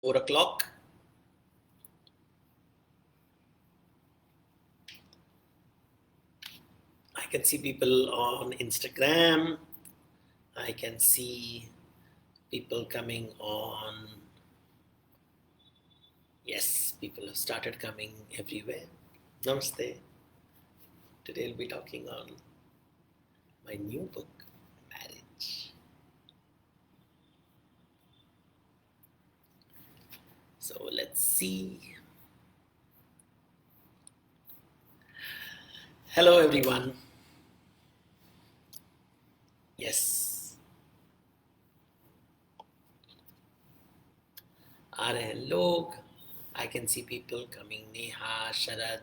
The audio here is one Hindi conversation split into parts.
4 o'clock. I can see people on Instagram. I can see people coming on. Yes, people have started coming everywhere. Namaste. Today we'll be talking on my new book, Marriage. So let's see. Hello, everyone. Yes. आ रहे हैं लोग. I can see people coming. Neha, Sharad,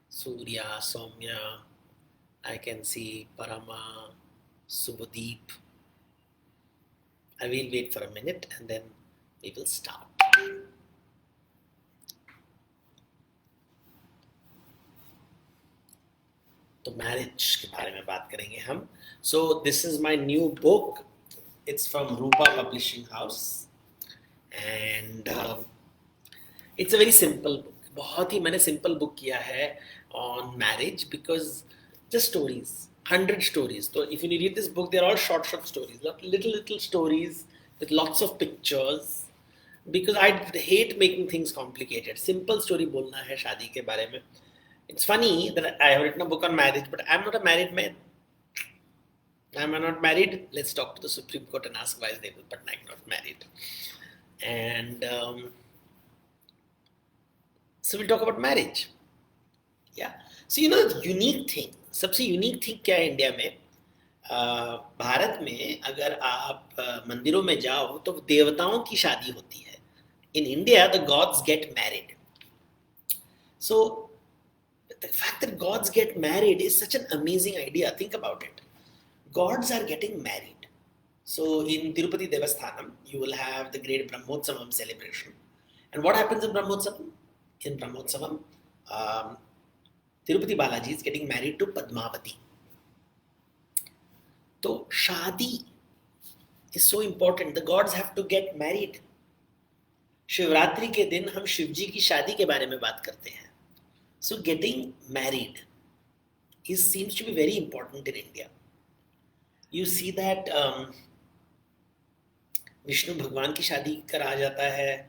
Surya, Soumya. I can see Parama, Subhadeep. I will wait for a minute and then we will start. तो मैरिज के बारे में बात करेंगे हम. So this is my new book. It's from Rupa publishing house and it's a very simple book. बहुत ही मैंने सिंपल बुक किया है on marriage because just stories, 100 stories. So if you read this book, they're all short stories, little stories with lots of pictures. Because I hate making things complicated. Simple story बोलना है शादी के बारे में. It's funny that I have written a book on marriage, but I'm not a married man. I'm not married. Let's talk to the Supreme Court and ask why is Deval Patnaik not married. And so we'll talk about marriage. Yeah. So you know the unique thing. सबसे यूनिक थिंग क्या है इंडिया में? भारत में अगर आप मंदिरों में जाओ तो देवताओं की शादी होती है. In India, the gods get married. So the fact that gods get married is such an amazing idea. Think about it. Gods are getting married. So in Tirupati Devasthanam, you will have the great Brahmotsavam celebration. And what happens in Brahmotsavam? In Brahmotsavam, Tirupati Balaji is getting married to Padmavati. So Shadi is so important. The gods have to get married. Shivratri के दिन हम शिवजी की शादी के बारे में बात करते हैं. So getting married seems to be very important in India. You see that Vishnu भगवान की शादी करा जाता है.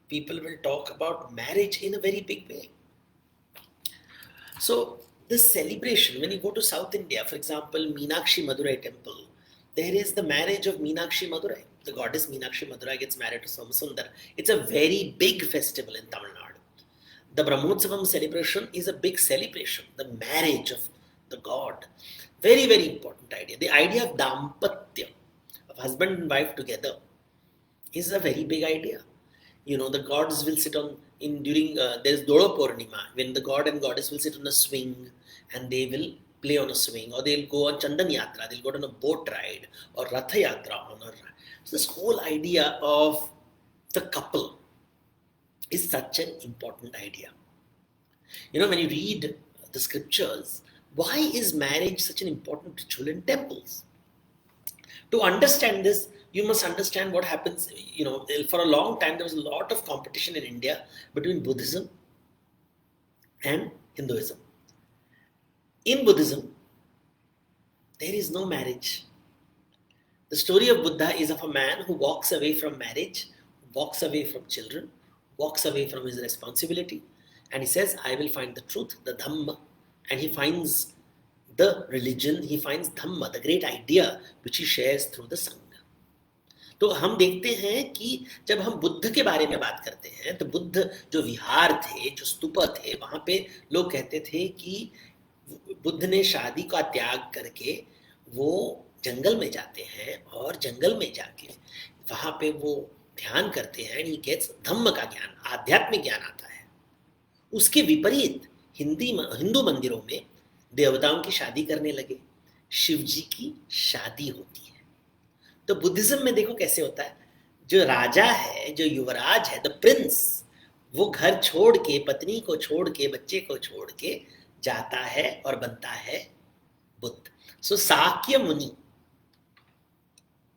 People will talk about marriage in a very big way. So this celebration, when you go to South India, for example, Meenakshi Madurai temple, there is the marriage of Meenakshi Madurai. The goddess Meenakshi Madurai gets married to Somasundar. It's a very big festival in Tamil Nadu. The Brahmotsavam celebration is a big celebration. The marriage of the god. Very, very important idea. The idea of Dampatya, of husband and wife together, is a very big idea. You know, the gods will sit on, there's Dodo Purnima, when the god and goddess will sit on a swing and they will play on a swing, or they'll go on Chandan Yatra, they'll go on a boat ride, or Ratha Yatra on a ride. So this whole idea of the couple is such an important idea. You know, when you read the scriptures, why is marriage such an important ritual in temples? To understand this, you must understand what happens. You know, for a long time, there was a lot of competition in India between Buddhism and Hinduism. In Buddhism, there is no marriage. The story of Buddha is of a man who walks away from marriage, walks away from children, walks away from his responsibility, and he says, I will find the truth, the Dhamma, and he finds the religion, he finds Dhamma, the great idea, which he shares through the Sangha. तो हम देखते हैं कि जब हम बुद्ध के बारे में बात करते हैं तो बुद्ध जो विहार थे, जो स्तूप थे, वहाँ पे लोग कहते थे कि बुद्ध ने शादी का त्याग करके वो जंगल में जाते हैं और जंगल में जाके वहाँ पे वो ध्यान करते हैं. ही गेट्स धम्म का ज्ञान, आध्यात्मिक ज्ञान आता है. उसके विपरीत हिंदू मंदिरों में देवताओं की शादी करने लगे, शिव जी की शादी होती है. तो बुद्धिज्म में देखो कैसे होता है. जो राजा है, जो युवराज है, द प्रिंस, वो घर छोड़ के, पत्नी को छोड़ के, बच्चे को छोड़ के जाता है और बनता है बुद्ध. सो साक्य मुनि,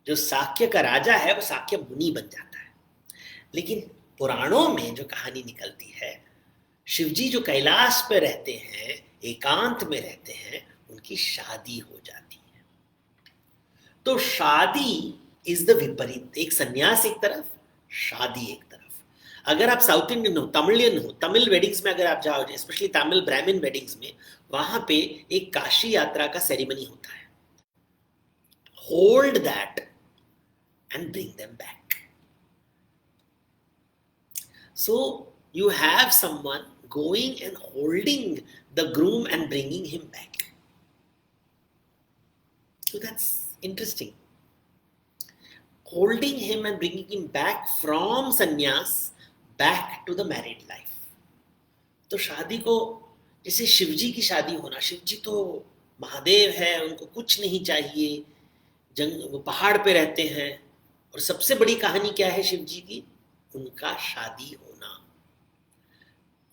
जो साक्य का राजा है, वो साक्य मुनि बन जाता है. लेकिन पुराणों में जो कहानी निकलती है, शिवजी जो कैलाश पे रहते हैं, एकांत में रहते हैं, उनकी शादी हो जाती है। तो शादी इज द विपरीत, एक सन्यास एक तरफ, शादी एक तरफ। अगर आप साउथ इंडियन हो, तमिलियन हो, तमिल वेडिंग्स में अगर आप जाओ, स्पेशली तमिल ब्राह्मण वेडिंग्स में, वहां पे एक काशी यात्रा का सेरेमनी होता है। Hold that and bring them back. So you have someone going and holding the groom and bringing him back. So that's interesting. Holding him and bringing him back from sannyas back to the married life. तो शादी को, जैसे शिवजी की शादी होना, शिवजी तो महादेव है, उनको कुछ नहीं चाहिए, वो पहाड़ पे रहते हैं, और सबसे बड़ी कहानी क्या है शिवजी की? उनका शादी होना।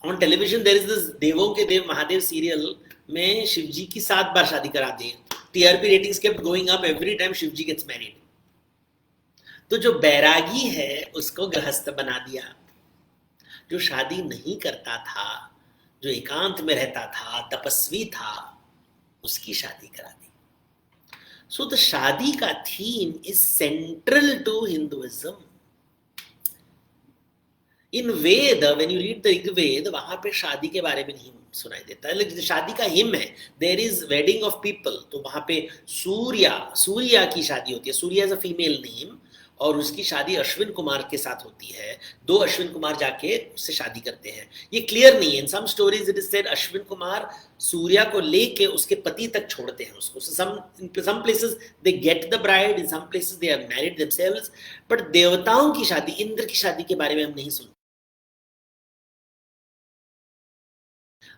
On television there is this देवों के देव महादेव सीरियल में शिवजी की 7 बार शादी करा दी। TRP ratings kept going up every time Shivji gets married. तो जो बैरागी है उसको गृहस्थ बना दिया, जो शादी नहीं करता था, जो एकांत में रहता था, तपस्वी था, उसकी शादी करा दी। सो द शादी का theme is central to Hinduism. In Ved, when you read the Rigveda, वहां पे शादी के बारे में नहीं सुनाई देता है, लेकिन शादी का हिम है, there is wedding of people. तो वहां पे सूर्या की शादी होती है। Surya is a female name, और उसकी शादी अश्विन कुमार के साथ होती है। 2 अश्विन कुमार जाके उससे शादी करते हैं। ये क्लियर नहीं है, in some stories it is said Ashwin Kumar Surya को लेके उसके पति तक छोड़ते हैं उसको। Some places they get the bride, in some places they are married themselves. But देवताओं की शादी, इंद्र की शादी के बारे में हम नहीं सुनते,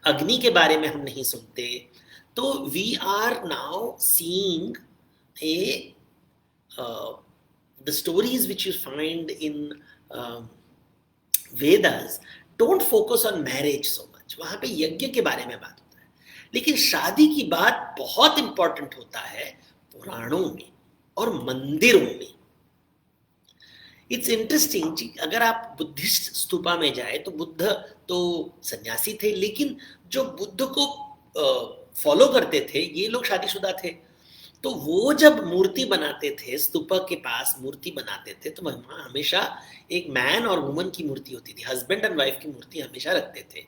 अग्नि के बारे में हम नहीं सुनते। तो we are now seeing a the stories which you find in Vedas don't focus on marriage so much. वहां पे यज्ञ के बारे में बात होता है, लेकिन शादी की बात बहुत इंपॉर्टेंट होता है पुराणों में और मंदिरों में। इट्स इंटरेस्टिंग, अगर आप बुद्धिस्ट स्तूपा में जाए तो बुद्ध तो सन्यासी थे, लेकिन जो बुद्ध को फॉलो करते थे ये लोग शादीशुदा थे। तो वो जब मूर्ति बनाते थे, स्तूपा के पास मूर्ति बनाते थे, तो वहां हमेशा एक मैन और वुमन की मूर्ति होती थी, हस्बैंड एंड वाइफ की मूर्ति हमेशा रखते थे।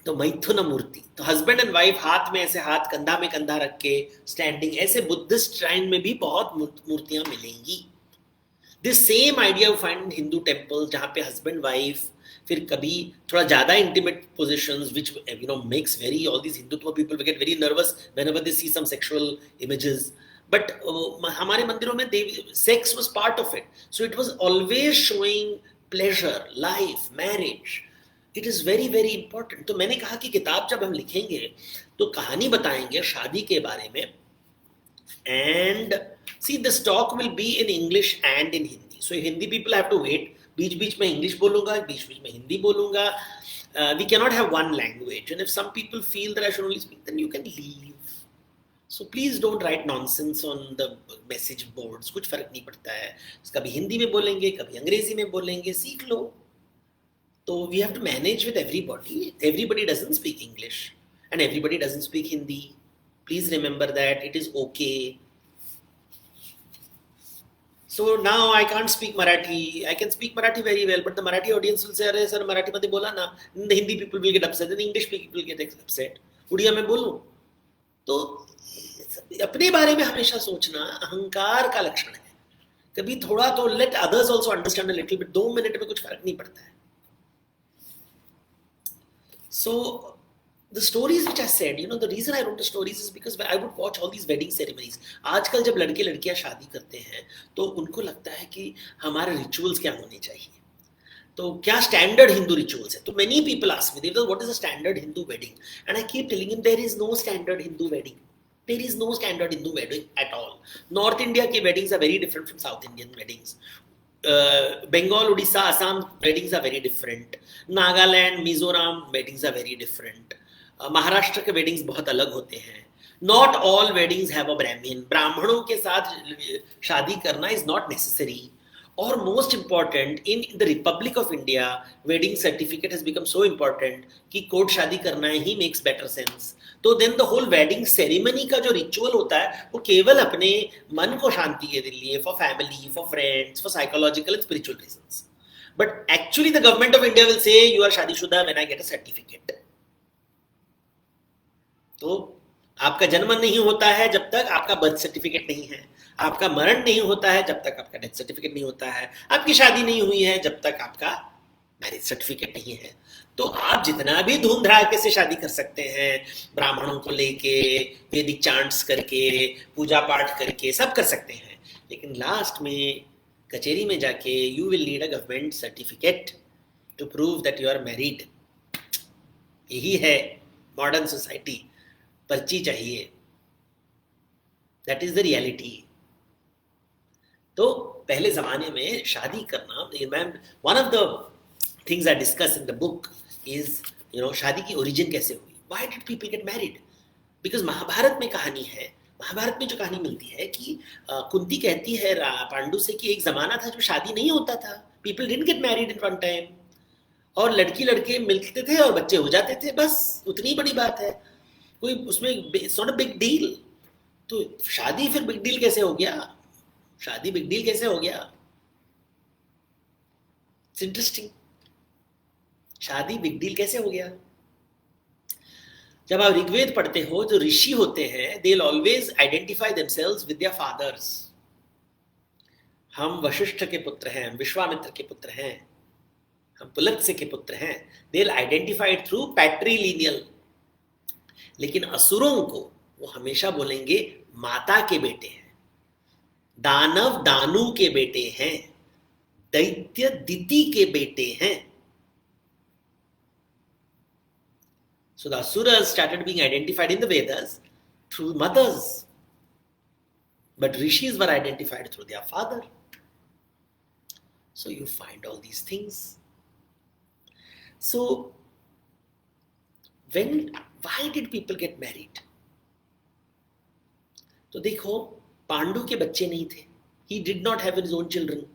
तो मैथुन मूर्ति, तो हस्बैंड एंड वाइफ हाथ में ऐसे, हाथ कंधा में कंधा रख के स्टैंडिंग, ऐसे बुद्धिस्ट श्राइन में भी बहुत मूर्तियां मिलेंगी। This same idea you find in Hindu temple, जहाँ पे हस्बैंड वाइफ, फिर कभी थोड़ा ज्यादा intimate positions, which makes very, all these Hindutva people get very nervous whenever they see some sexual images. But हमारे मंदिरों में sex was part of it, so it was always showing pleasure, life, marriage. It is very very important. तो मैंने कहा कि किताब जब हम लिखेंगे तो कहानी बताएंगे शादी के बारे में, and see this talk will be in English and in Hindi. So Hindi people have to wait. बीच बीच में इंग्लिश बोलूंगा, बीच बीच में हिंदी बोलूंगा। We cannot have one language, and if some people feel that I should only speak, then you can leave. So please don't write nonsense on the message boards. कुछ फर्क नहीं पड़ता है, कभी हिंदी में बोलेंगे, कभी अंग्रेजी में बोलेंगे, सीख लो। तो we have to manage with everybody. Everybody doesn't speak English and everybody doesn't speak Hindi. Please remember that it is okay. So now I can't speak Marathi. I can speak Marathi very well, but the Marathi audience will say, "अरे sir, Marathi मध्ये बोला ना." The Hindi people will get upset, and the English people will get upset. Odia में बोलूं तो अपने बारे में हमेशा सोचना अहंकार का लक्षण है। कभी थोड़ा तो let others also understand a little bit. 2 minute में कुछ फर्क नहीं पड़ता है। So the stories which I said, the reason I wrote the stories is because I would watch all these wedding ceremonies. आजकल जब लड़के लड़कियां शादी करते हैं तो उनको लगता है कि हमारे रिचुअल्स क्या होने चाहिए, तो क्या स्टैंडर्ड हिंदू रिचुअल्स है। तो many people ask me, what is a standard Hindu wedding? And I keep telling him there is no standard Hindu wedding. There is no standard Hindu wedding at all. North India के weddings are very different from South Indian weddings. Bengal, Odisha, Assam weddings are very different. Nagaland, Mizoram weddings are very different. Maharashtra के वेडिंग्स बहुत अलग होते हैं। Not all weddings have a Brahmin, ब्राह्मणों के साथ शादी करना इज नॉट नेसेसरी। और most important in the republic of India wedding certificate has become so important कि कोर्ट शादी करना ही मेक्स बेटर सेंस. तो then the whole wedding ceremony का जो रिचुअल होता है वो केवल अपने मन को शांति के लिए, for family, for friends, for psychological and spiritual reasons. But actually the government of India will say you are शादीशुदा when I get a certificate. तो आपका जन्म नहीं होता है जब तक आपका बर्थ सर्टिफिकेट नहीं है, आपका मरण नहीं होता है जब तक आपका डेथ सर्टिफिकेट नहीं होता है, आपकी शादी नहीं हुई है जब तक आपका मैरिज सर्टिफिकेट नहीं है. तो आप जितना भी धूम धड़ाके से शादी कर सकते हैं, ब्राह्मणों को लेके, वैदिक चांट्स करके, पूजा पाठ करके, सब कर सकते हैं, लेकिन लास्ट में कचेरी में जाके you will need a government certificate to prove that you are married. यही है मॉडर्न सोसाइटी. पर्ची चाहिए, दैट इज द रियलिटी. तो पहले जमाने में शादी करना, one of the things I discuss in the book is शादी की ओरिजिन कैसे हुई. Why did people get married? Because Mahabharata में कहानी है, महाभारत में जो कहानी मिलती है कि कुंती कहती है पांडु से कि एक जमाना था जो शादी नहीं होता था, people didn't get married in one time, और लड़की लड़के मिलते थे और बच्चे हो जाते थे, बस उतनी बड़ी बात है, कोई उसमें it's not a big deal. तो शादी फिर बिग डील कैसे हो गया? शादी बिग डील कैसे हो गया? It's interesting. शादी बिग डील कैसे हो गया? जब आप ऋग्वेद पढ़ते हो, जो ऋषि होते हैं, they will always identify themselves with their fathers. हम वशिष्ठ के पुत्र हैं, हम विश्वामित्र के पुत्र हैं, हम पुलत्स्य के पुत्र हैं. They will identify through patrilineal. लेकिन असुरों को वो हमेशा बोलेंगे माता के बेटे हैं, दानव दानु के बेटे हैं, दैत्य दिति के बेटे हैं. So the asuras started being identified in the Vedas through mothers, but rishis were identified through their father. So you find all these things. So why did people get married? तो देखो, पांडु के बच्चे नहीं थे. He did not have his own children.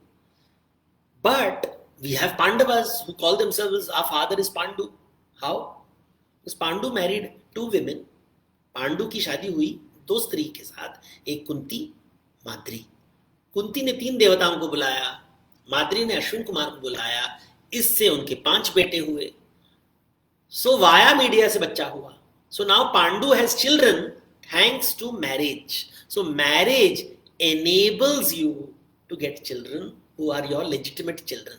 But we have Pandavas who call themselves, our father is Pandu. How? Because Pandu married 2 women. Pandu की शादी हुई 2 स्त्री के साथ, एक कुंती, माद्री. कुंती ने 3 देवताओं को बुलाया, माद्री ने अश्विन कुमार को बुलाया, इससे उनके 5 बेटे हुए. So via media से बच्चा हुआ. So now Pandu has children thanks to marriage. So marriage enables you to get children who are your legitimate children.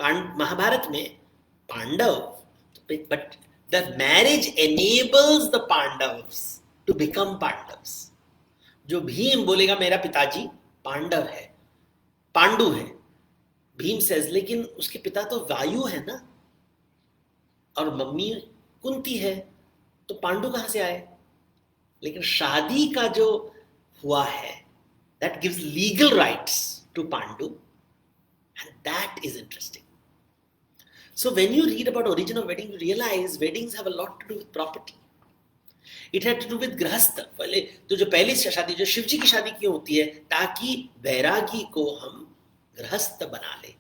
Mahabharat में Pandav, but the marriage enables the Pandavas to become Pandavas. जो भीम बोलेगा मेरा पिताजी पांडव है, पांडु है, भीम says, लेकिन उसके पिता तो वायु है ना, और मम्मी कुंती है, तो पांडु कहां से आए? लेकिन शादी का जो हुआ है, that gives legal rights to Pandu, and that is interesting. So when you read about origin of wedding, you realize weddings have a lot to do with property. It had to do with गृहस्थ. पहले तो जो पहली शादी, जो शिव जी की शादी क्यों होती है? ताकि वैरागी को हम गृहस्थ बना ले.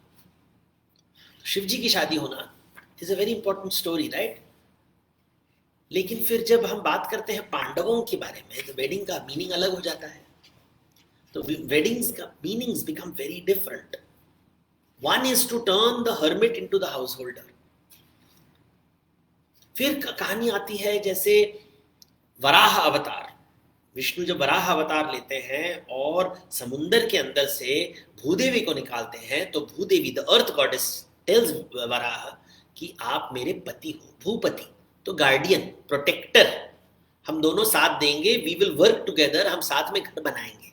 शिव जी की शादी होना is a very important story, right? लेकिन फिर जब हम बात करते हैं पांडवों के बारे में, तो वेडिंग का मीनिंग अलग हो जाता है. तो वेडिंग्स का meanings become very different. One is to turn the hermit into the householder. फिर कहानी आती है जैसे वराह अवतार. विष्णु जब वराह अवतार लेते हैं और समुंदर के अंदर से भूदेवी को निकालते हैं, तो Bhudevi, the earth goddess, tells Varaha कि आप मेरे पति हो, भूपति, तो गार्डियन, प्रोटेक्टर, हम दोनों साथ देंगे, वी विल वर्क टुगेदर, हम साथ में घर बनाएंगे.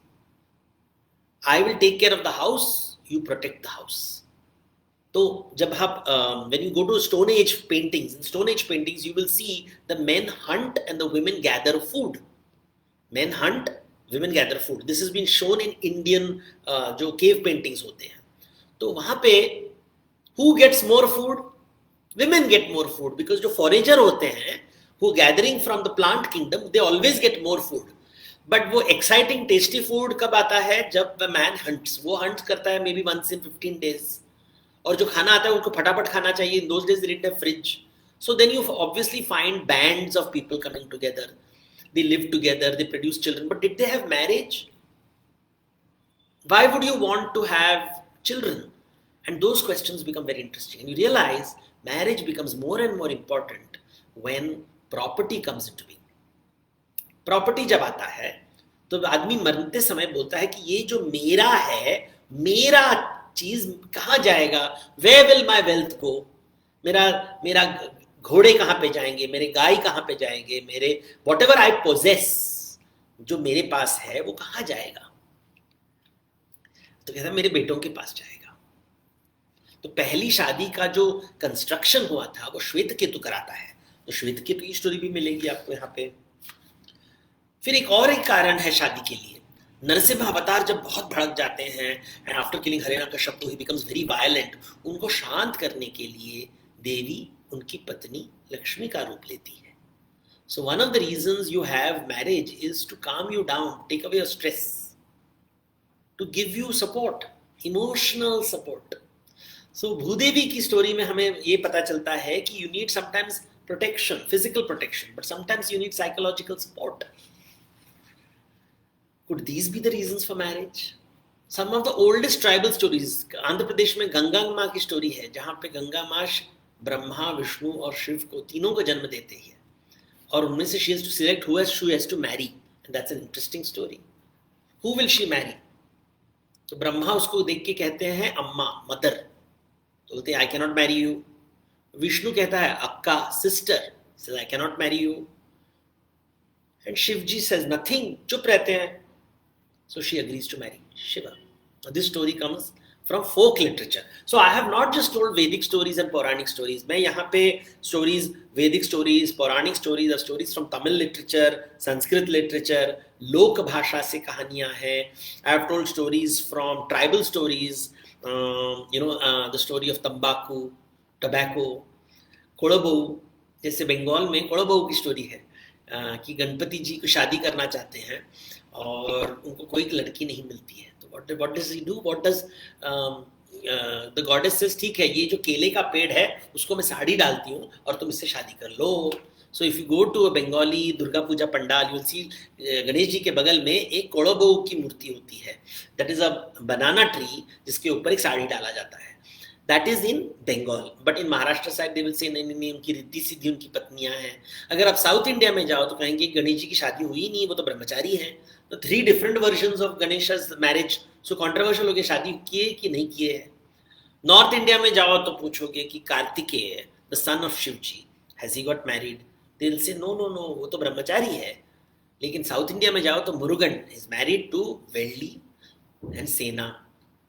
I will take care of the house, you protect the house. तो जब आप when you go to Stone Age paintings, in Stone Age paintings you will see the men hunt and the women gather food. Men hunt, women gather food. This has been shown in Indian जो cave paintings होते हैं. तो वहाँ पे who gets more food? Women get more food, because जो forager होते हैं who gathering from the plant kingdom, they always get more food. But वो एक्साइटिंग टेस्टी फूड कब आता है? जब द मैन हंट्स, वो हंट करता है maybe once in 15 days, और जो खाना आता है उनको फटाफट खाना चाहिए. In those days they didn't have fridge, so then you obviously find bands of people coming together, they live together, they produce children. But did they have marriage? Why would you want to have children? And those questions become very interesting, and you realize marriage becomes more and more important when property comes into being. Property जब आता है तो आदमी मरते समय बोलता है कि ये जो मेरा है, मेरा चीज कहाँ जाएगा? वेयर विल माई वेल्थ गो? मेरा मेरा घोड़े कहाँ पे जाएंगे, मेरे गाय कहाँ पे जाएंगे, मेरे वॉट एवर आई पोजेस, जो मेरे पास है वो कहाँ जाएगा? तो कहता है मेरे बेटों के पास जाएगा. तो पहली शादी का जो कंस्ट्रक्शन हुआ था वो श्वेत केतु कराता है. तो श्वेत केतु की स्टोरी भी मिलेगी आपको यहाँ पे. फिर एक कारण है शादी के लिए. नरसिम्हा अवतार जब बहुत भड़क जाते हैं, and after killing Hiranyakashyap he becomes very violent, उनको शांत करने के लिए देवी उनकी पत्नी लक्ष्मी का रूप लेती है. So one of the reasons you have marriage is to calm you down, take away your stress, to give you support, emotional support. So Bhudevi की स्टोरी में हमें ये पता चलता है कि you need sometimes protection, physical protection, but sometimes you need psychological support. Could these be the reasons for marriage? Some of the oldest tribal stories, Andhra Pradesh में गंगा माँ की स्टोरी है, जहाँ पे गंगा माँ ब्रह्मा, विष्णु और शिव को तीनों को जन्म देते हैं, और उनमें से she has to select who she has to marry, and that's an interesting story. Who will she marry? तो ब्रह्मा उसको देख के कहते हैं अम्मा, मदर, तो बोलते हैं I cannot marry you. Vishnu कहता है अक्का, sister, says I cannot marry you. And Shivji says nothing, चुप रहते हैं. So she agrees to marry Shiva. Now this story comes from folk literature. So I have not just told Vedic stories and Puranic stories. मैं यहाँ पे stories, Vedic stories, Puranic stories, or stories from Tamil literature, Sanskrit literature, लोक भाषा से कहानियाँ हैं. I have told stories from tribal stories, the story of tobacco, कोड़बहू, जैसे बंगाल में कोड़बहू की स्टोरी है कि गणपति जी को शादी करना चाहते हैं और उनको कोई लड़की नहीं मिलती है. तो what does he do? What does the goddess says, ठीक है, ये जो केले का पेड़ है उसको मैं साड़ी डालती हूँ और तुम इससे शादी कर लो. So if you go to a Bengali Durga Puja pandal, you will see Ganesh ji के बगल में एक कोड़बहू की मूर्ति होती है. That is a banana tree जिसके ऊपर एक साड़ी डाला जाता है. That is in Bengal, but in Maharashtra side they will say नहीं, उनकी रिद्धि सिद्धि उनकी पत्नियां हैं. अगर आप साउथ इंडिया में जाओ तो कहेंगे गणेश जी की शादी हुई नहीं, वो तो ब्रह्मचारी हैं. तो 3 different versions of Ganesha's marriage. So controversial हो गया, शादी किए कि नहीं किए है. नॉर्थ इंडिया में जाओ तो पूछोगे कि Kartikeya, the son of Shivji, has he got married? They will say no, वो तो ब्रह्मचारी है. लेकिन साउथ इंडिया में जाओ तो Murugan is married to वेल्ली and सेना,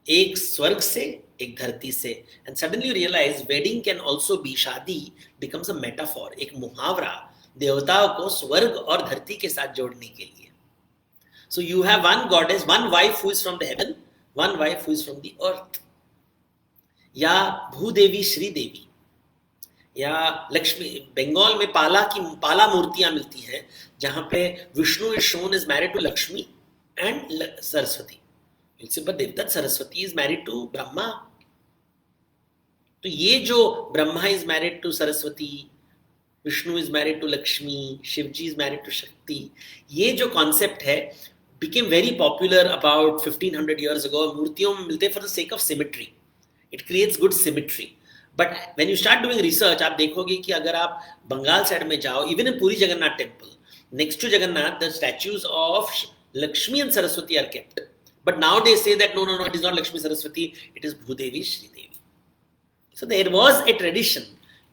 एक स्वर्ग से एक धरती से. And suddenly you realise wedding can also be, शादी बिकम्स अ मेटाफॉर, एक मुहावरा देवताओं को स्वर्ग और धरती के साथ जोड़ने के लिए. सो you have one goddess, one wife who is from the haven, one wife who is from the earth. या भूदेवी श्रीदेवी या लक्ष्मी, बंगाल में पाला मूर्तियां मिलती हैं जहां पे Vishnu is shown is married to Lakshmi and Saraswati. But Devdutt Saraswati is married to Brahma. तो ये जो Brahma is married to Saraswati, Vishnu is married to Lakshmi, Shivji is married to Shakti, ये जो concept है became very popular about 1500 years ago. मूर्तियों में मिलते for the sake of symmetry. It creates good symmetry. But when you start doing research, आप देखोगे कि अगर आप बंगाल साइड में जाओ, even in Puri Jagannath temple, next to Jagannath, the statues of Lakshmi and Saraswati are kept. But now they say that no, it is not Lakshmi Saraswati, it is Bhudevi Shri Devi. So there was a tradition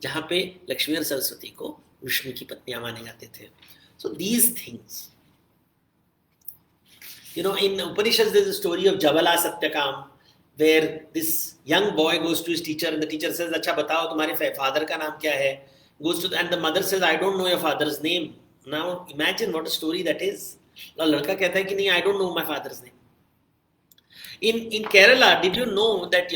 जहाँ पे लक्ष्मी और सरस्वती को विष्णु की पत्नियां माने जाते थे. So these things, in Upanishads there is a story of Javala Satyakam, where this young boy goes to his teacher and the teacher says, अच्छा बताओ तुम्हारे father का नाम क्या है? Goes to and the mother says, I don't know your father's name. Now imagine what a story that is. लड़का कहता है कि नहीं, I don't know my father's name. In Kerala, did you know that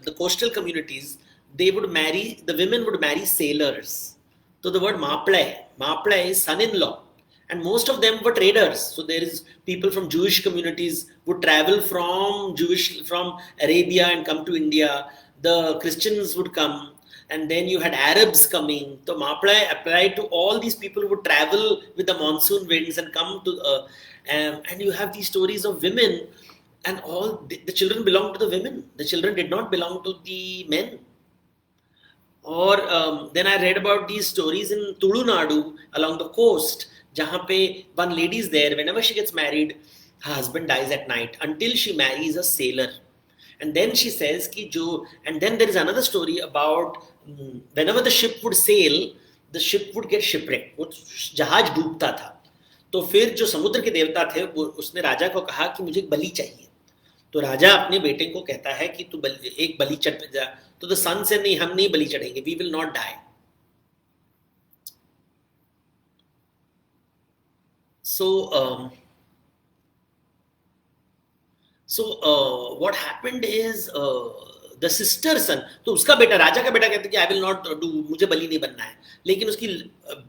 the coastal communities, the women would marry sailors. So the word maapla is son-in-law, and most of them were traders. So there is people from Jewish communities would travel from Arabia and come to India. The Christians would come, and then you had Arabs coming. So Mahapraya applied to all these people who would travel with the monsoon winds and come to, and you have these stories of women, and all the children belonged to the women. The children did not belong to the men. Or then I read about these stories in Tudu Nadu along the coast, jahan pe one lady is there. Whenever she gets married, her husband dies at night until she marries a sailor. And then she says ki jo, and then there is another story about whenever the ship would sail, the ship would get shipwrecked. वो जहाज डूबता था. तो फिर जो समुद्र के देवता थे वो उसने राजा को कहा कि मुझे एक बलि चाहिए. तो राजा अपने बेटे को कहता है कि तू एक बलि चढ़ जा. तो द सन से नहीं, हम नहीं बलि चढ़ेंगे, we will not die. So what happened is the sister son, तो उसका बेटा, राजा का बेटा कहता है कि आई विल नॉट डू, मुझे बलि नहीं बनना है. लेकिन उसकी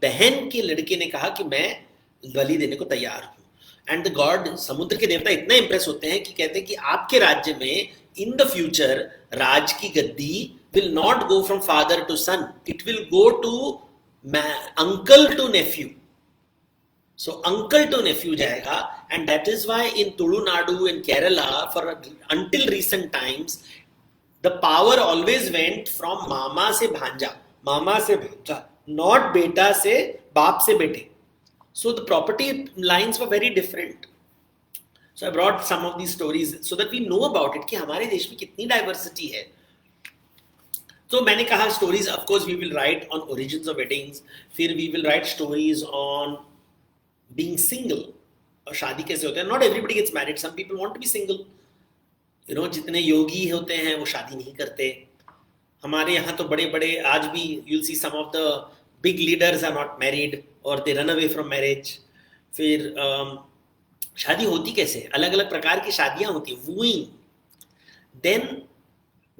बहन के लड़के ने कहा कि मैं बलि देने को तैयार हूं. एंड द गॉड, समुद्र के देवता इतना इंप्रेस होते हैं कि कहते हैं कि आपके राज्य में इन द फ्यूचर राज की गद्दी will not go from father to son, it will go to uncle to nephew. So uncle to nephew jayega, and that is why in Tudu Nadu in Kerala for until recent times the power always went from mama se bhanja, not beta se baap se bete. So the property lines were very different. So I brought some of these stories so that we know about it कि हमारे देश में कितनी diversity है. So मैंने कहा stories, of course we will write on origins of weddings, फिर we will write stories on being single और शादी कैसे होते हैं. Not everybody gets married, some people want to be single. You know, जितने योगी होते हैं वो शादी नहीं करते. हमारे यहाँ तो बड़े बड़े आज भी you'll see some of the big leaders are not married or they run away from marriage. फिर शादी होती कैसे, अलग अलग प्रकार की शादियाँ होती हैं. Wooing, then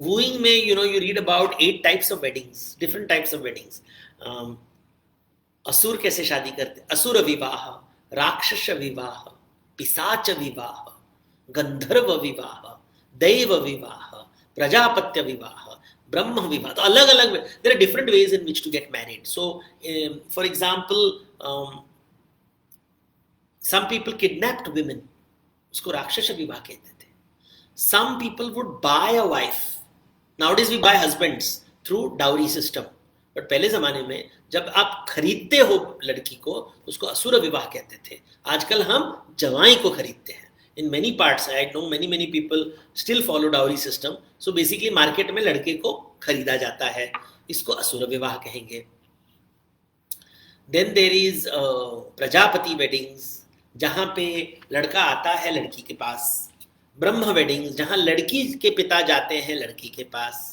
wooing में you know you read about 8 types of weddings, different types of weddings. असुर कैसे शादी करते, असुर विवाह, राक्षस विवाह, पिशाच विवाह, गंधर्व विवाह, दैव विवाह, प्रजापत्य विवाह, ब्रह्म विवाह. तो अलग अलग, there are different ways in which to get married. So for example some people kidnapped women, उसको राक्षस विवाह कहते थे. Some people would buy a wife. Nowadays we buy husbands through dowry system. But पहले जमाने में जब आप खरीदते हो लड़की को, उसको असुर विवाह कहते थे. आजकल हम जवाई को खरीदते हैं. In many parts I know many people still follow dowry system. So basically market में लड़के को खरीदा जाता है, इसको असुर विवाह कहेंगे. Then there is Prajapati weddings, जहां पे लड़का आता है लड़की के पास. ब्रह्म वेडिंग्स, जहां लड़की के पिता जाते हैं लड़की के पास.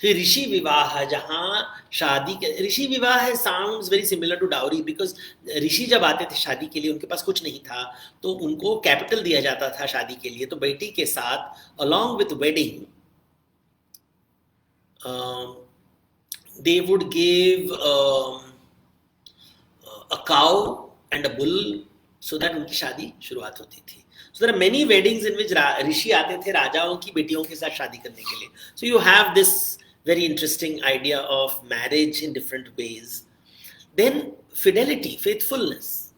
फिर ऋषि विवाह, जहाँ शादी के, ऋषि विवाह sounds very similar to dowry because ऋषि जब आते थे शादी के लिए उनके पास कुछ नहीं था तो उनको कैपिटल दिया जाता था शादी के लिए. तो बेटी के साथ along with wedding they would give a cow and a bull so that उनकी शादी शुरुआत होती थी. So there are many weddings in which ऋषि आते थे राजाओं की बेटियों के साथ शादी करने के लिए. So you have this very interesting idea of marriage in different ways. Then fidelity, faithfulness,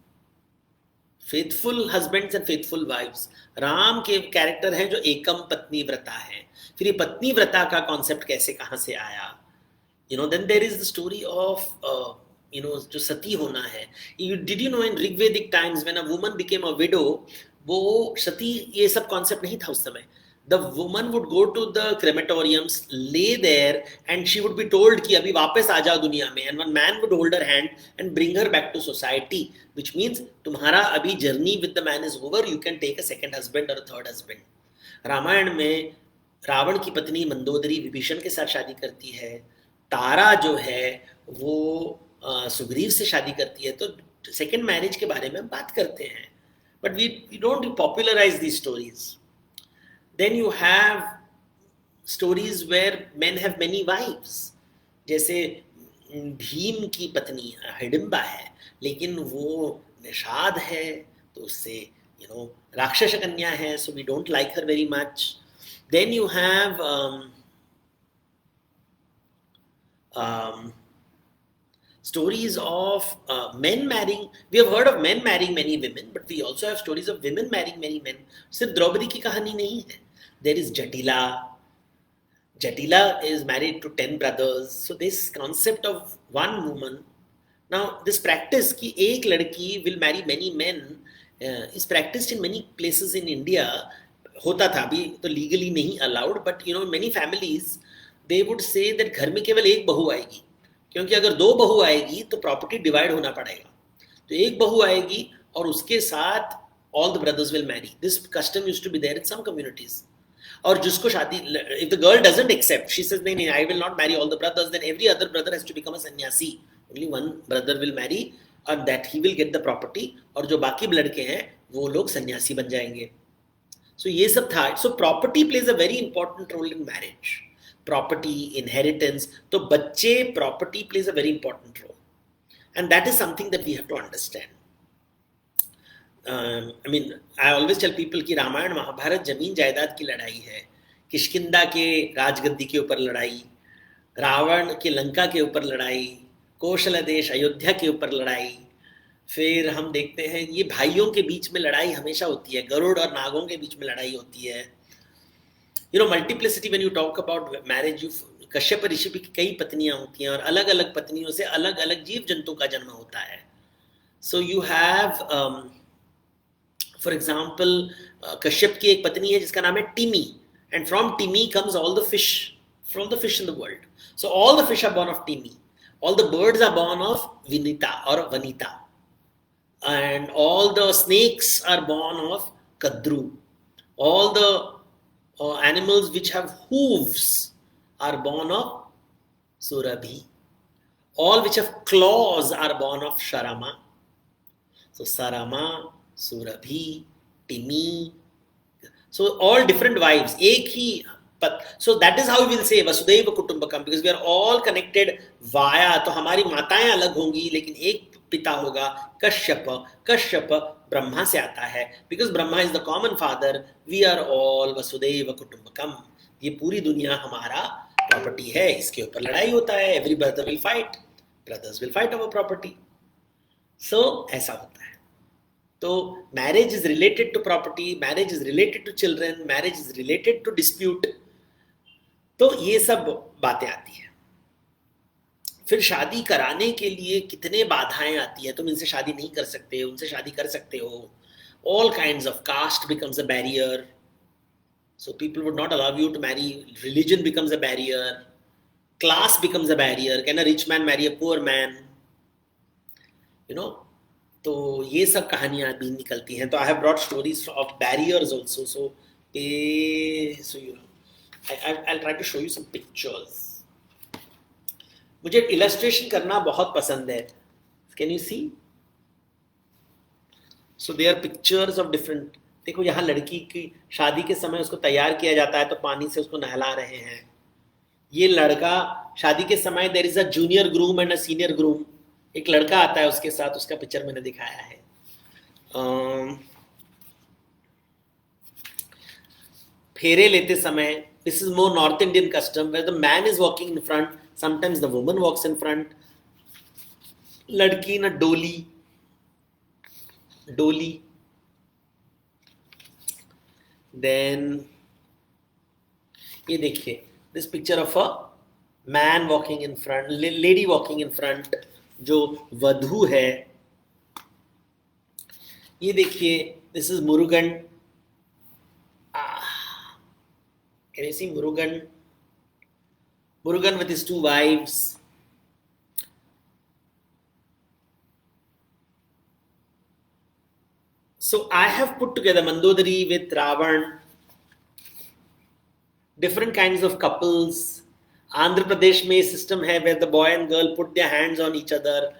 faithful husbands and faithful wives. Ram के कैरेक्टर हैं जो एकम पत्नी व्रता है. फिर ये पत्नी व्रता का कॉन्सेप्ट कैसे कहाँ से आया. You know, then there is the story of you know जो सती होना है. Did you know in Rigvedic times when a woman became a widow, वो सती ये सब कॉन्सेप्ट नहीं था उस समय. The woman would go to the crematoriums, lay there, and she would be told कि अभी वापस आ जाओ दुनिया में. And one man would hold her hand and bring her back to society, which means तुम्हारा अभी journey with the man is over. You can take a second husband or a third husband. Ramayan में रावण की पत्नी मंदोदरी विभीषण के साथ शादी करती है. तारा जो है वो सुग्रीव से शादी करती है. तो सेकेंड मैरिज के बारे में हम बात करते हैं. But we don't popularize these stories. Then you have stories where men have many wives. जैसे भीम की पत्नी हिडिंबा है, लेकिन वो निषाद है तो उससे राक्षस कन्या है, so we don't like her very much. Then you have stories of men marrying. We have heard of men marrying many women, but we also have stories of women marrying many men. सिर्फ द्रौपदी की कहानी नहीं है. There is Jatila. Jatila is married to 10 brothers. So this concept of one woman. Now this practice कि एक लड़की will marry many men is practiced in many places in India. होता था, अभी तो लीगली नहीं allowed, but many families they would say that घर में केवल एक बहू आएगी, क्योंकि अगर दो बहू आएगी तो प्रॉपर्टी डिवाइड होना पड़ेगा. तो एक बहू आएगी और उसके साथ all the brothers will marry. This custom used to be there in some communities. और जिसको शादी, if the girl doesn't accept, she says नहीं, I will not marry all the brothers, then every other brother has to become a sannyasi. Only one brother will marry and that he will get the property, और जो बाकी लड़के हैं वो लोग सन्यासी बन जाएंगे. So ये सब था. So property plays a very important role in marriage. Property, inheritance. तो बच्चे, property plays a very important role, and that is something that we have to understand. I always tell people कि रामायण महाभारत जमीन जायदाद की लड़ाई है. किष्किंधा के राजगद्दी के ऊपर लड़ाई, रावण के लंका के ऊपर लड़ाई, कौशल देश अयोध्या के ऊपर लड़ाई. फिर हम देखते हैं ये भाइयों के बीच में लड़ाई हमेशा होती है, गरुड़ और नागों के बीच में लड़ाई होती है. Multiplicity, when you talk about marriage, Kashyap ऋषि की कई पत्नियां होती हैं और अलग अलग पत्नियों से अलग अलग जीव जंतु का जन्म होता है. So you have for example Kashyap की एक पत्नी है जिसका नाम है Timi, and from Timi comes all the fish, from the fish in the world. So all the fish are born of टिमी, all the birds are born of Vinita or Vanita, and all the snakes are born of Kadru. All the animals which have hooves are born of Surabhi. All which have claws are born of Sharama. So Sarama, Surabhi, Timi. So all different wives. एक ही so that is how we will say Vasudhaiva Kutumbakam, because we are all connected via. तो हमारी माताएं अलग होंगी लेकिन एक पिता होगा, कश्यप. कश्यप ब्रह्मा से आता है, because Brahma is the common father. We are all Vasudhaiva Kutumbakam. ये पूरी दुनिया हमारा प्रॉपर्टी है, इसके ऊपर लड़ाई होता है. Every brother will fight, brothers will fight over property. So ऐसा होता है. तो marriage is related to property, marriage is related to children, marriage is related to dispute. तो ये सब बातें आती हैं. फिर शादी कराने के लिए कितने बाधाएं आती हैं. तुम इनसे शादी नहीं कर सकते, उनसे शादी कर सकते हो. All kinds of caste becomes a barrier. So people would not allow you to marry. Religion becomes a barrier. Class becomes a barrier. Can a rich man marry a poor man? तो ये सब कहानियां भी निकलती हैं. तो I have brought stories of barriers also. So I'll try to show you some pictures. मुझे illustration करना बहुत पसंद है. Can you see? So there are pictures of different. देखो यहाँ लड़की की शादी के समय उसको तैयार किया जाता है, तो पानी से उसको नहला रहे हैं. ये लड़का शादी के समय there is a junior groom and a senior groom. एक लड़का आता है उसके साथ, उसका पिक्चर मैंने दिखाया है. फेरे लेते समय, this is more North Indian custom where the man is walking in front, sometimes the woman walks in front. लड़की ना डोली. Then ये देखिए, this picture of a man walking in front, lady walking in front, जो वधू है. ये देखिए, this is Murugan. Can you see Murugan? Murugan with his two wives. So I have put together Mandodari with Ravan, different kinds of couples. Andhra Pradesh में system है where the boy and girl put their hands on each other.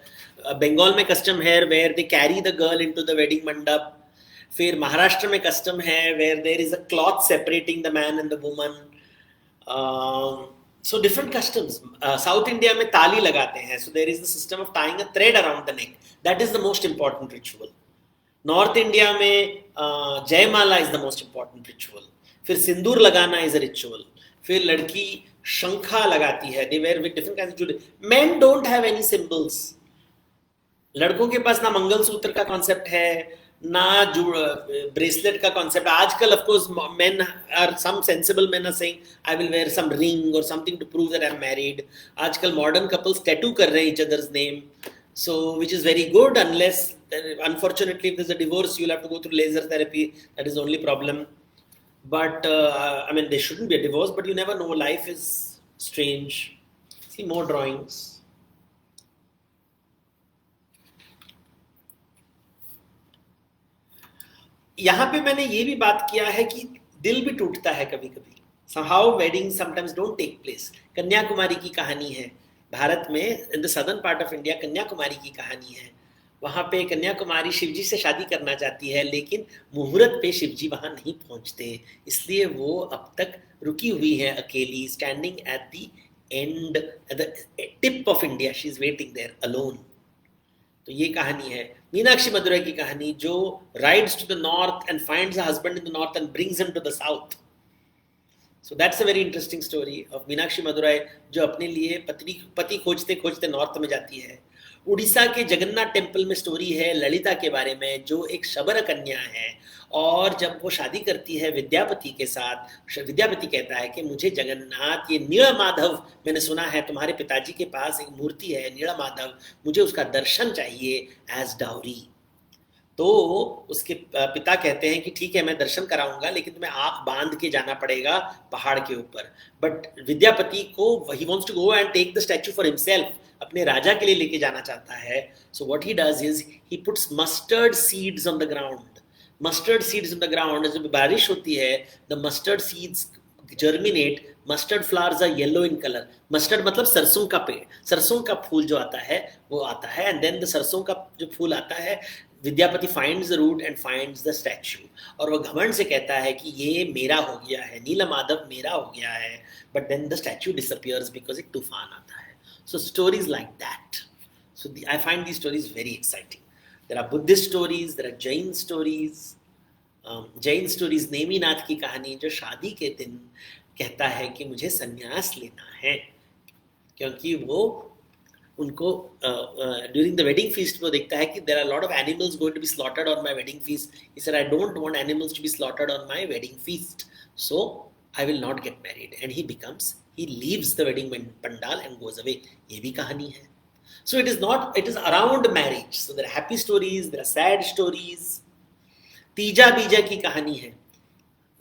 Bengal में custom है where they carry the girl into the wedding mandap. फिर महाराष्ट्र में custom है where there is a cloth separating the man and the woman. So different customs. South India में ताली लगाते हैं. So there is the system of tying a thread around the neck. That is the most important ritual. North India में जयमाला is the most important ritual. फिर सिंदूर लगाना is a ritual. फिर लड़की शंखा लगाती है. They wear with different kinds of jewelry. Men don't have any symbols. लड़कों के पास ना मंगलसूत्र का कॉन्सेप्ट है, ना ब्रेसलेट का कॉन्सेप्ट. आजकल of course men are some sensible men are saying I will wear some ring और something to prove that I am married. आजकल मॉडर्न कपल्स टैटू कर रहे हैं each others name, so which is very good, unless unfortunately if there's a divorce you'll have to go through laser therapy. That is the only problem. But I mean, there shouldn't be a divorce, but you never know. Life is strange. See more drawings. यहाँ पे मैंने ये भी बात किया है कि दिल भी टूटता है कभी कभी. Somehow weddings sometimes don't take place. Kanyakumari की कहानी है भारत में, in the southern part of India Kanyakumari की कहानी है. वहाँ पे कन्याकुमारी शिवजी से शादी करना चाहती है, लेकिन मुहूर्त पे शिवजी वहाँ नहीं पहुँचते, इसलिए वो अब तक रुकी हुई है अकेली, standing at the end, at the tip of India. She is waiting there alone. तो ये कहानी है मीनाक्षी मदुरै की कहानी, जो rides to the north and finds a husband in the north and brings him to the south. So that's a very interesting story of Meenakshi Madurai, जो अपने लिए पति खोजते खोजते नॉर्थ में जाती है. उड़ीसा के जगन्नाथ टेम्पल में स्टोरी है ललिता के बारे में, जो एक शबर कन्या है, और जब वो शादी करती है विद्यापति के साथ, विद्यापति कहता है कि मुझे जगन्नाथ, ये नीलमाधव, मैंने सुना है तुम्हारे पिताजी के पास एक मूर्ति है नीलमाधव, मुझे उसका दर्शन चाहिए एज डाउरी. तो उसके पिता कहते हैं कि ठीक है मैं दर्शन कराऊंगा, लेकिन तुम्हें आंख बांध के जाना पड़ेगा पहाड़ के ऊपर. बट विद्यापति को, he wants to go and take the statue for himself, अपने राजा के लिए लेके जाना चाहता है. So what he does is he puts mustard seeds on the ground. Mustard seeds on the ground. जब बारिश होती है, the mustard seeds germinate. Mustard flowers are yellow in colour. Mustard मतलब सरसों का पेड़, सरसों का फूल जो आता है वो आता है, एंड देन द सरसों का जो फूल आता है, Vidyapati finds the route and finds the statue, और वो घमंड से कहता है कि ये मेरा हो गया है, नीलमाधव मेरा हो गया है. But then the statue disappears because एक तूफान आता है. So stories like that. So I find the stories very exciting. There are Buddhist stories, there are Jain stories. Jain stories, Neminath की कहानी, जो शादी के दिन कहता है कि मुझे संन्यास लेना है, क्योंकि वो उनको ड्यूरिंग द वेडिंग फीस्ट वो देखता है कि there are lot of animals going to be slaughtered on my wedding feast. He said I don't want animals to be slaughtered on my wedding feast, so I will not get married. And he leaves the wedding pandal and goes away. ये भी कहानी है. So it is around marriage. So there are happy stories, there are sad stories. Teeja Beeja की कहानी है.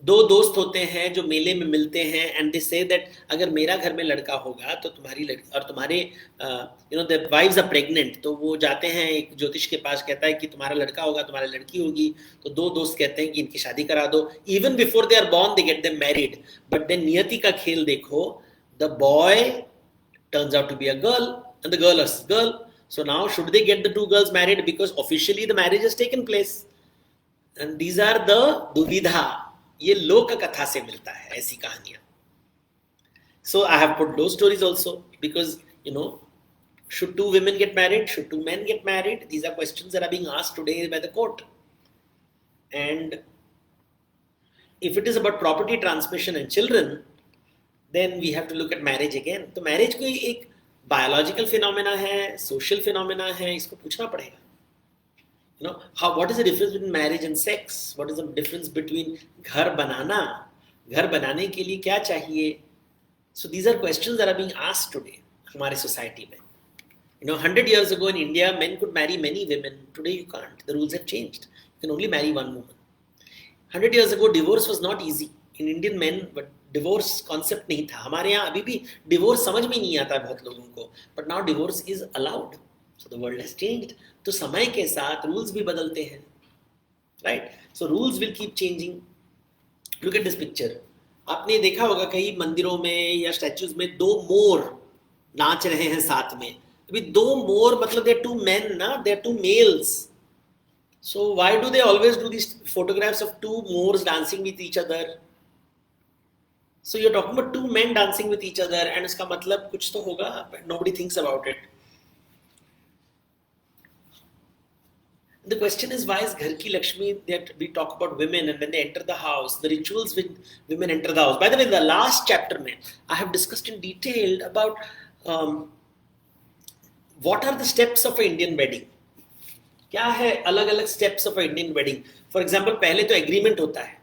दो दोस्त होते हैं जो मेले में मिलते हैं, एंड दे से दैट अगर मेरा घर में लड़का होगा तो तुम्हारी लड़की, और तुम्हारे द वाइव्स आर प्रेग्नेंट, तो वो जाते हैं एक ज्योतिष के पास, कहता है कि तुम्हारा लड़का होगा, तुम्हारी लड़की होगी. तो दो दोस्त कहते हैं कि इनकी शादी करा दो. Even before they are born they get them married. But then नियति का खेल देखो, the boy turns out to be a girl and the girl is girl. So now should they get the two girls married, because officially the marriage has taken place. And these are the दुविधा. ये लोक कथा से मिलता है ऐसी कहानियां. So I have put those stories also, because should two women get married, should two men get married? These are questions that are being asked today by the court. And if it is about property transmission and children, then we have to look at marriage again. तो marriage कोई एक biological phenomena है, social phenomena है, इसको पूछना पड़ेगा. What is the difference between marriage and sex? What is the difference between घर बनाना, घर बनाने के लिए क्या चाहिए? So these are questions that are being asked today हमारे society में. 100 years ago in India, men could marry many women. Today you can't. The rules have changed. You can only marry one woman. 100 years ago, divorce was not easy in Indian men, but divorce concept नहीं था. हमारे यहाँ अभी भी divorce समझ में नहीं आता बहुत लोगों को. But now divorce is allowed. So the world has changed. तो समय के साथ रूल्स भी बदलते हैं, right? So rules will keep changing. Look at this picture. आपने देखा होगा कई मंदिरों में या स्टैच्यूज में दो मोर नाच रहे हैं साथ में. अभी दो मोर मतलब दे आर टू मेन ना, they are two males. So why do they always do this photographs of two mors dancing with each other? So you're talking about two men dancing with each other, and इसका मतलब कुछ तो होगा, but nobody thinks about it. The question is, why is Ghar Ki Lakshmi, that we talk about women, and when they enter the house, the rituals with women enter the house. By the way, in the last chapter, I have discussed in detail about what are the steps of an Indian wedding. क्या है अलग अलग steps of an Indian wedding. For example, पहले तो agreement होता है,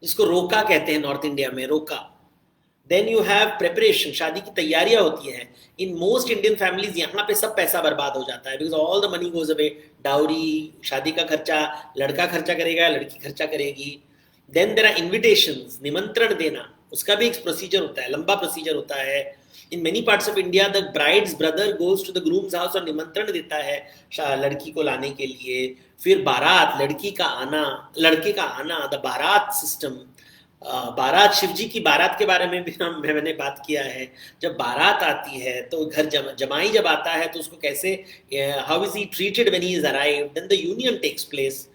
जिसको रोका कहते हैं नॉर्थ इंडिया में, रोका. Then you have preparation, शादी की तैयारियां होती हैं. In most Indian families यहाँ पे सब पैसा बर्बाद हो जाता है, because all the money goes away. Dowry, शादी का खर्चा, लड़का खर्चा करेगा, लड़की खर्चा करेगी. Then there are invitations, निमंत्रण देना, उसका भी एक प्रोसीजर होता है, लंबा प्रोसीजर होता है. In many parts of India, the bride's brother goes to the groom's house और निमंत्रण देता है लड़की को लाने के लिए. फिर बारात, लड़की का आना, लड़के का आना, the बारात system. बारात, शिवजी की बारात के बारे में भी मैंने बात किया है. जब बारात आती है तो घर जमाई जब आता है तो उसको कैसे, how is he treated when he is arrived, then the union takes place.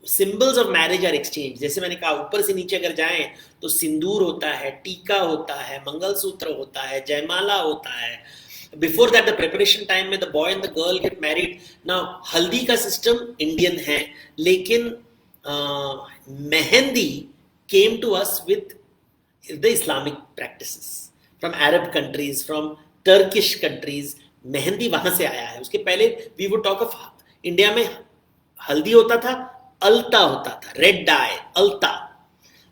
Symbols of marriage are exchange. जैसे मैंने कहा, ऊपर से नीचे अगर जाएं तो सिंदूर होता है, टीका होता है, मंगलसूत्र होता है, जयमाला होता है. Before that the preparation time में the boy and the girl get married. Now हल्दी का सिस्टम इंडियन है, लेकिन mehndi came to us with the Islamic practices from Arab countries, from Turkish countries. Mehndi वहां से आया है. उसके पहले we would talk of India में हल्दी होता था, अलता होता था, रेड डाई, अलता.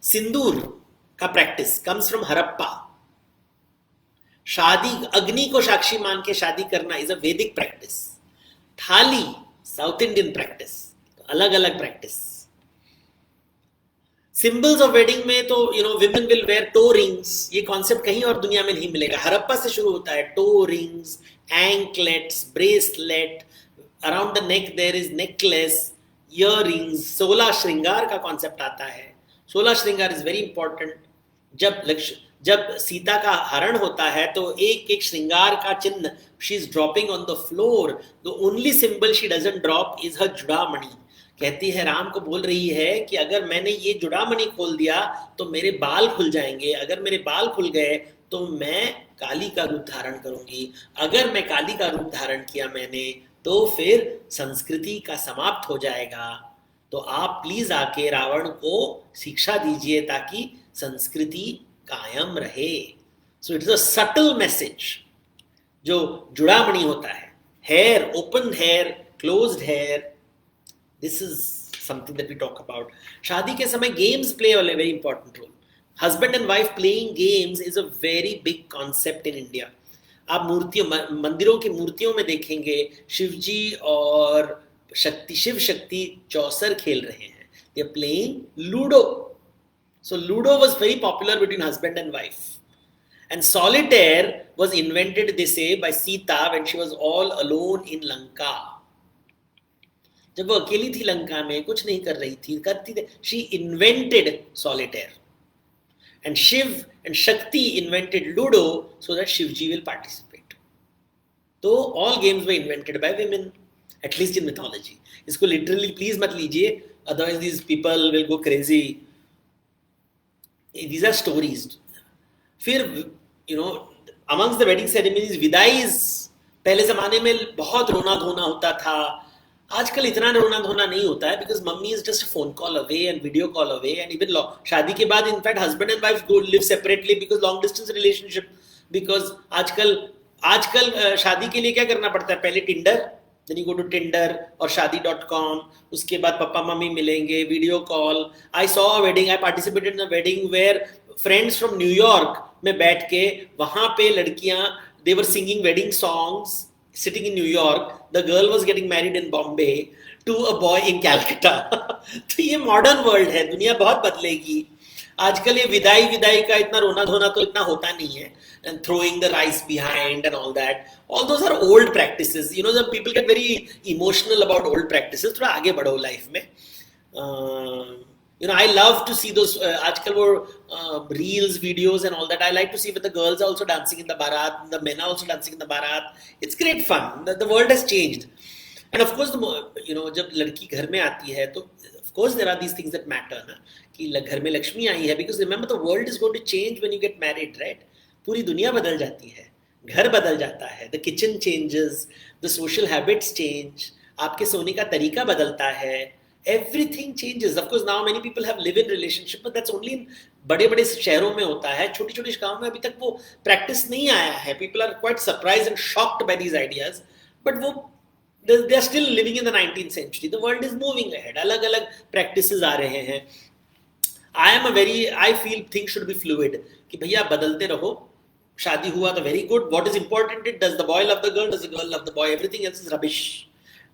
सिंदूर का प्रैक्टिस comes from हरप्पा. शादी, अग्नि को साक्षी मान के शादी करना is a Vedic practice. Thali, South Indian practice. अलग अलग प्रैक्टिस. सिंबल्स ऑफ वेडिंग में तो women will wear toe rings. ये कॉन्सेप्ट कहीं और दुनिया में नहीं मिलेगा. हरप्पा से शुरू होता है. Toe rings, anklets, bracelet, around the neck there is necklace, ear rings. 16 श्रृंगार का कॉन्सेप्ट आता है. 16 श्रृंगार इज वेरी इंपॉर्टेंट. जब सीता का हरण होता है तो एक एक श्रृंगार का चिन्ह she is dropping on the floor. The only symbol she doesn't drop is her जुड़ामणि. कहती है, राम को बोल रही है कि अगर मैंने ये जुड़ामणि खोल दिया तो मेरे बाल खुल जाएंगे. अगर मेरे बाल खुल गए तो मैं काली का रूप धारण करूंगी. अगर मैं काली का रूप धारण किया मैंने, तो फिर संस्कृति का समाप्त हो जाएगा. तो आप प्लीज आके रावण को शिक्षा दीजिए ताकि संस्कृति कायम रहे. So it is a subtle message. जो जुड़ामणि होता है, hair, open hair, closed hair, this is something that we talk about. शादी के समय games play a very important role. Husband and wife playing games is a very big concept in India. आप मूर्तियों, मंदिरों की मूर्तियों में देखेंगे शिवजी और शिव शक्ति चौसर खेल रहे हैं. They are playing Ludo. So Ludo was very popular between husband and wife. And solitaire was invented, they say, by Sita when she was all alone in Lanka. जब वो अकेली थी लंका में, कुछ नहीं कर रही थी, करती थी, she invented solitaire. And Shiv and Shakti invented ludo so that Shivji will participate. तो all games were invented by women, at least in mythology. इसको लिटरली प्लीज मत लीजिए, otherwise these people will go crazy. These are stories. फिर अमंग्स द वेडिंग सेरेमनीज, विदाईज. पहले जमाने में बहुत रोना धोना होता था. आजकल इतना रोना धोना नहीं होता है, because mummy is just phone call away and video call away. And even शादी के बाद in fact husband and wife go live separately because long distance relationship. Because आजकल शादी के लिए क्या करना पड़ता है, पहले Tinder, then you go to Tinder और शादी.com. उसके बाद पापा मम्मी मिलेंगे, video call. I saw a wedding, I participated in a wedding where friends from New York में बैठ के वहां पे लड़कियां, they were singing wedding songs sitting in New York. The girl was getting married in Bombay to a boy in Calcutta. तो ये मॉडर्न वर्ल्ड है, दुनिया बहुत बदलेगी. आजकल ये विदाई का इतना रोना धोना तो इतना होता नहीं है. And throwing the rice behind and all that, all those are old practices. Some people get very emotional about old practices. थोड़ा आगे बढ़ो लाइफ में. I love to see those आजकल वो reels, videos and all that. I like to see when the girls are also dancing in the barat, the men are also dancing in the barat. It's great fun. The world has changed. And of course, जब लड़की घर में आती है तो Of course, there are these things that matter, ना कि घर में लक्ष्मी आई है, because remember the world is going to change when you get married, right? पूरी दुनिया बदल जाती है, घर बदल जाता है, the kitchen changes, the social habits change, आपके सोने का तरीका बदलता है, everything changes. Of course, now many people have live-in relationship, but that's only in बड़े-बड़े शहरों में होता है, छोटी-छोटी गांव में अभी तक वो practice नहीं आया है. People are quite surprised and shocked by these ideas, but वो they are still living in the 19th century. The world is moving ahead. अलग-अलग practices आ रहे हैं. I feel things should be fluid. कि भैया बदलते रहो. शादी हुआ तो very good. What is important is, does the boy love the girl? Does the girl love the boy? Everything else is rubbish.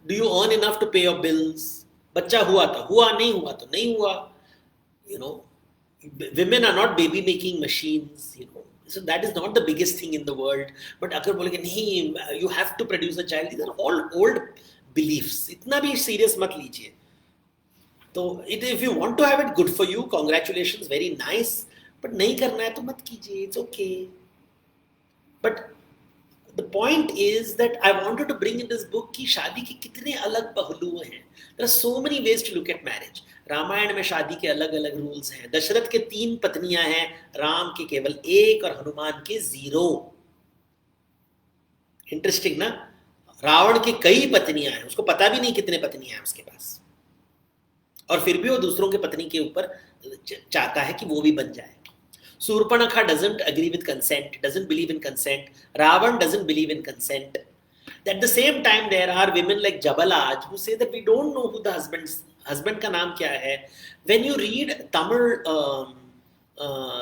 Do you earn enough to pay your bills? बच्चा हुआ तो हुआ, नहीं हुआ तो नहीं हुआ. You know, women are not baby making machines. You know, so that is not the biggest thing in the world. But अगर बोलेंगे नहीं, you have to produce a child. These are all old beliefs. इतना भी serious मत लीजिए. तो if you want to have it, good for you. Congratulations, very nice. But नहीं करना है तो मत कीजिए. It's okay. But the point is that I wanted to bring in this book कि शादी के कितने अलग पहलू हैं. There are so many ways to look at marriage. Ramayan में शादी के अलग अलग रूल्स हैं. दशरथ के 3 पत्नियां हैं, राम के केवल 1 और हनुमान के 0. इंटरेस्टिंग ना. रावण के कई पत्नियां हैं, उसको पता भी नहीं कितने पत्नियां हैं उसके पास, और फिर भी वो दूसरों के पत्नी के ऊपर चाहता है कि वो भी बन जाए. Surpanakha doesn't agree with consent, doesn't believe in consent. Ravan doesn't believe in consent. At the same time, there are women like Jabalaj who say that we don't know who the husband का नाम क्या है. When you read Tamil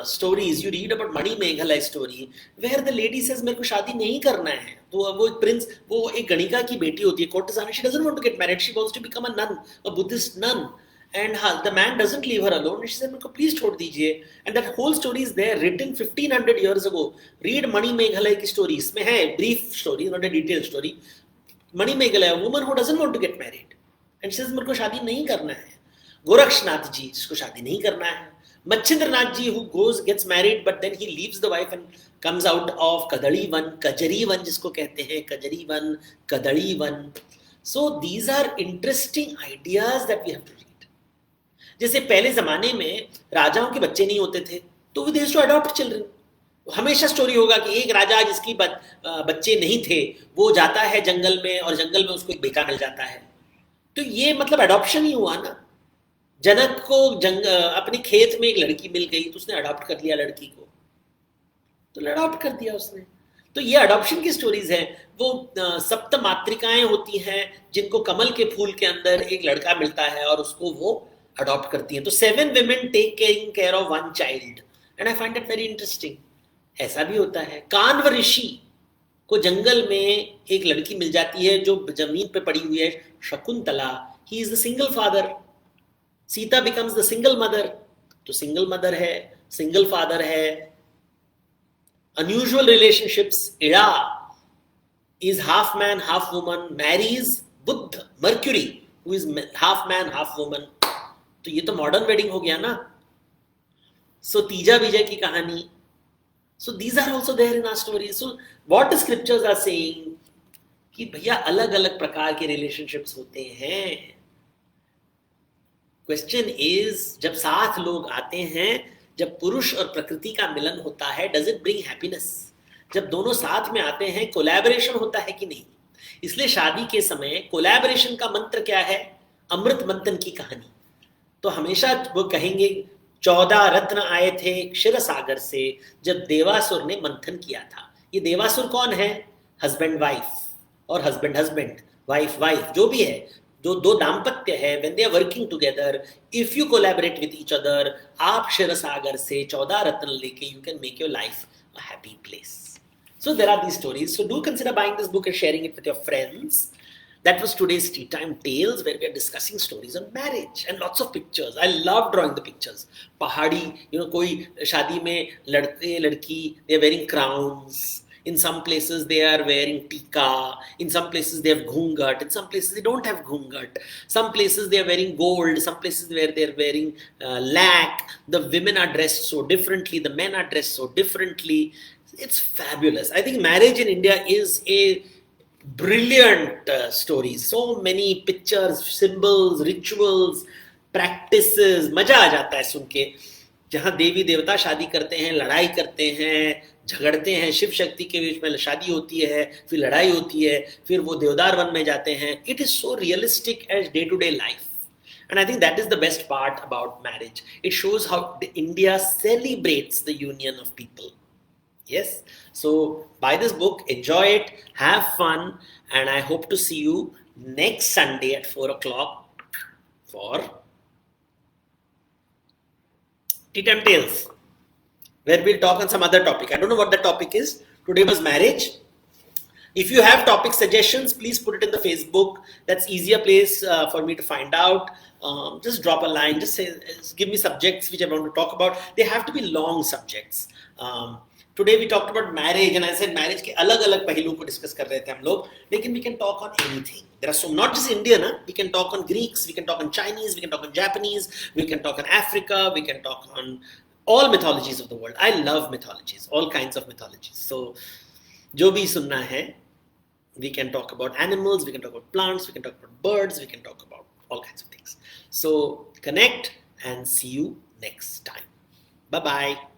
stories, you read about Mani Meghalai story, where the lady says मेरे को शादी नहीं करना है. तो वो एक प्रिंस, वो एक गणिका की बेटी होती है, courtesan. She doesn't want to get married. She wants to become a nun, a Buddhist nun. And the man doesn't leave her alone. And she said, "Meko, please छोड़ दीजिए." And that whole story is there, written 1500 years ago. Read Mani Meghalai की story. इसमें है brief story, not a detailed story. Mani Meghalai, a woman who doesn't want to get married, and she says, मेरे को शादी नहीं करना है. गोरक्षनाथ जी, जिसको शादी नहीं करना है. मच्छिंद्रनाथ जी, who gets married, but then he leaves the wife and comes out of Kadali Van, Kajari Van जिसको कहते हैं, Kajari Van, Kadali Van. So these are interesting ideas that we have to read. जैसे पहले जमाने में राजाओं के बच्चे नहीं होते थे, तो they used to adopt children. हमेशा स्टोरी होगा कि एक राजा जिसकी बच्चे नहीं थे, वो जाता है जंगल में और जंगल में उसको एक बेटा मिल जाता है. तो ये मतलब अडॉप्शन ही हुआ ना. जनक को अपने खेत में एक लड़की मिल गई, तो उसने अडॉप्ट कर लिया लड़की को, तो अडॉप्ट कर दिया उसने. तो ये अडॉप्शन की स्टोरीज है. वो सप्त मातृकाएं होती हैं जिनको कमल के फूल के अंदर एक लड़का मिलता है और उसको वो अडॉप्ट करती हैं. तो 7 women take care of 1 child, and I find that very interesting. ऐसा भी होता है. कान्व ऋषि को जंगल में एक लड़की मिल जाती है जो जमीन पे पड़ी हुई है, Shakuntala. He is the single father. Sita becomes the single mother. तो single mother है, single father है. Unusual relationships. Ida is half man, half woman, marries Buddha, Mercury, who is half man, half woman. तो ये तो मॉडर्न वेडिंग हो गया ना. सो तीजा विजय की कहानी. So these are also there in our story. So what scriptures are saying कि भैया अलग अलग प्रकार के रिलेशनशिप्स होते हैं. क्वेश्चन इज, जब साथ लोग आते हैं, जब पुरुष और प्रकृति का मिलन होता है, डज इट ब्रिंग हैप्पीनेस? जब दोनों साथ में आते हैं, कोलैबोरेशन होता है कि नहीं? इसलिए शादी के समय कोलैबोरेशन का मंत्र क्या है? अमृत मंथन की कहानी. तो हमेशा वो कहेंगे 14 रत्न आए थे क्षीर सागर से जब देवासुर ने मंथन किया था. ये देवासुर कौन है? हस्बैंड वाइफ, और हस्बैंड हस्बैंड, वाइफ वाइफ, जो भी है, जो दो दाम्पत्य है, when they are working together, if you collaborate with each other, आप क्षीर सागर से 14 रत्न लेके you can make your life a happy place. So there are these stories. So do consider buying this book and sharing it with your friends. That was today's Tea Time Tales, where we are discussing stories on marriage and lots of pictures. I love drawing the pictures. Pahadi, कोई शादी में लड़के लड़की, they are wearing crowns. In some places they are wearing tika. In some places they have ghungat. In some places they don't have ghungat. Some places they are wearing gold. Some places where they are wearing lac. The women are dressed so differently. The men are dressed so differently. It's fabulous. I think marriage in India is a brilliant stories. So many pictures, symbols, rituals. practices, मजा आ जाता है सुन के, जहाँ देवी देवता शादी करते हैं, लड़ाई करते हैं, झगड़ते हैं, शिव शक्ति के बीच में शादी होती है, फिर लड़ाई होती है, फिर वो देवदार वन में जाते हैं. It is so realistic as day-to-day life. And I think that is the best part about marriage. It shows how India celebrates the union of people. Yes. So buy this book, enjoy it, have fun, and I hope to see you next Sunday at 4 o'clock for Tea Time Tales, where we'll talk on some other topic. I don't know what the topic is. Today was marriage. If you have topic suggestions, please put it in the Facebook. That's easier place for me to find out. Just drop a line. Just say, give me subjects which I want to talk about. They have to be long subjects. Today we talked about marriage, and I said marriage के अलग-अलग पहलुओं को discuss कर रहे थे हम लोग. लेकिन we can talk on anything. There are so not just Indian. We can talk on Greeks. We can talk on Chinese. We can talk on Japanese. We can talk on Africa. We can talk on all mythologies of the world. I love mythologies. All kinds of mythologies. So जो भी सुनना है, we can talk about animals, we can talk about plants, we can talk about birds, we can talk about all kinds of things. So connect and see you next time. Bye-bye.